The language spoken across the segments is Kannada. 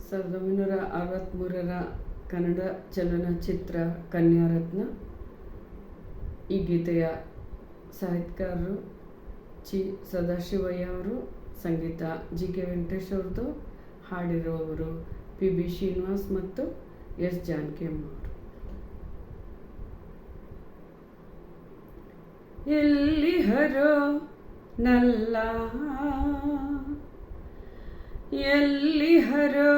1963ರ ಕನ್ನಡ ಚಲನಚಿತ್ರ ಕನ್ಯಾರತ್ನ. ಈ ಗೀತೆಯ ಸಾಹಿತ್ಯಕಾರರು ಚಿ ಸದಾಶಿವಯ್ಯ ಅವರು, ಸಂಗೀತ ಜಿ ಕೆ ವೆಂಕಟೇಶ್ ಅವ್ರದ್ದು, ಹಾಡಿರುವವರು ಪಿ ಬಿ ಶ್ರೀನಿವಾಸ್ ಮತ್ತು ಎಸ್ ಜಾನಕಿಯಮ್ಮ ಅವರು. ಎಲ್ಲಿಹರೋ ನಲ್ಲ ಎಲ್ಲಿಹರೋ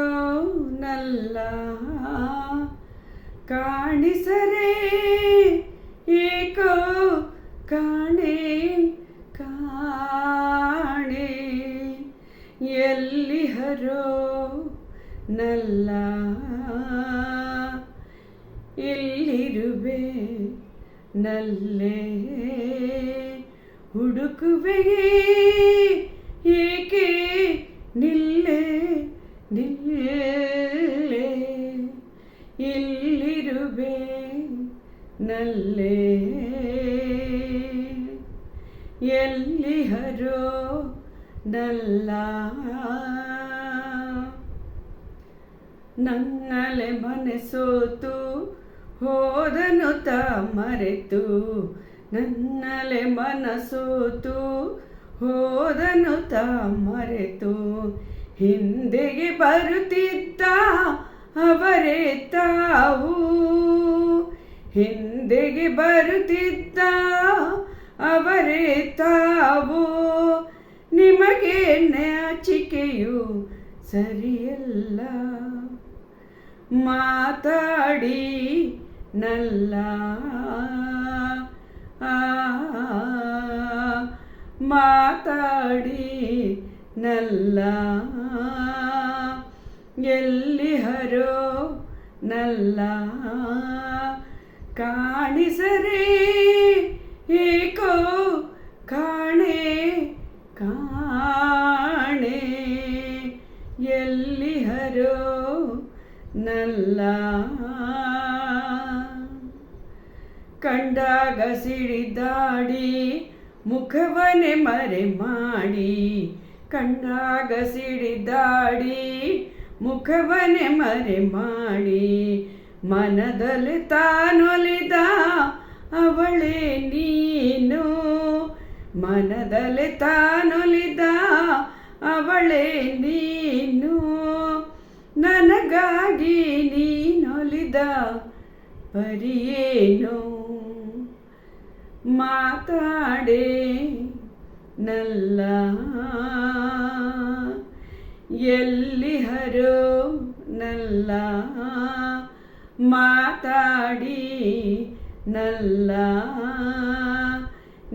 ನಲ್ಲ ಕಾಣಿಸರೆ ಏಕೋ ಕಾಣೆ ಕಾಣೆ ಎಲ್ಲಿಹರೋ ನಲ್ಲ ಎಲ್ಲಿರುವೆ ನಲ್ಲೆ ಹುಡುಕುವೆಯೇ ಏಕೆ ನಿಲ್ಲೆ ನಿಲ್ಲೆ ಎಲ್ಲಿರುವೆ ನಲ್ಲೆ ಎಲ್ಲಿಹರೋ ನಲ್ಲ ನನ್ನಲೆ ಮನಸೋತು ಹೋದನು ತಾ ಮರೆತು ನನ್ನಲೆ ಮನಸೋತು ಹೋದನು ತಾ ಮರೆತು ಹಿಂದೆಗೆ ಬರುತ್ತಿದ್ದ ಅವರೇ ತಾವು ಹಿಂದೆಗೆ ಬರುತ್ತಿದ್ದ ಅವರೇ ತಾವು ನಿಮಗೆ ನಾಚಿಕೆಯು ಸರಿಯಲ್ಲ ಮಾತಾಡಿ ನಲ್ಲ ಮಾತಾಡಿ ನಲ್ಲ ಎಲ್ಲಿಹರೋ ನಲ್ಲ ಕಾಣಿಸರೆ ಏಕೋ ಕಾಣೆ ಕಾಣೆ ಎಲ್ಲಿಹರೋ ನಲ್ಲ ಕಂಡಾಗ ಸಿಡಿದಾಡಿ ಮುಖವನೆ ಮರೆ ಮಾಡಿ ಕಂಡಾಗ ಸಿಡಿದಾಡಿ ಮುಖವನೆ ಮರೆ ಮಾಡಿ ಮನದಲ್ಲಿ ತಾನೊಲಿದ ಅವಳೇ ನೀನು ಮನದಲ್ಲಿ ತಾನೊಲಿದ ಅವಳೇ ನೀನು ನನಗಾಗಿ ನೀನೊಲಿದ ಪರಿಯೇನು ಮಾತಾಡೆ ನಲ್ಲ ಎಲ್ಲಿಹರೋ ನಲ್ಲ ಮಾತಾಡಿ ನಲ್ಲ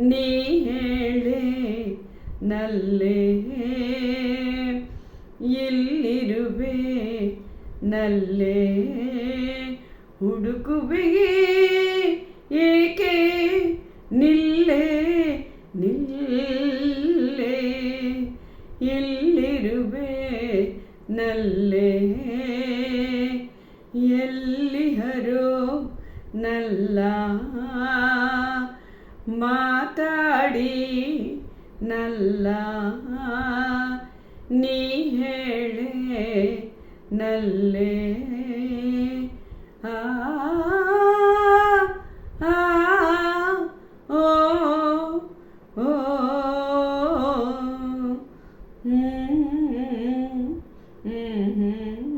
ನೀ ಹೇಳೆ ನಲ್ಲೆ ಎಲ್ಲಿರುವೆ ನಲ್ಲೆ ಹುಡುಕುವೆಯೇ ಏಕೆ ನಿಲ್ಲೆ ನಿಲ್ಲೆ ಎಲ್ಲಿರುವೆ ನಲ್ಲೆ ಎಲ್ಲಿಹರೋ ನಲ್ಲ ಮಾತಾಡಿ ನಲ್ಲ ನೀ ಹೇಳೆ ನಲ್ಲೆ ಆ ಓ ಓ ಹ್ಮ್ ಹ್ಮ್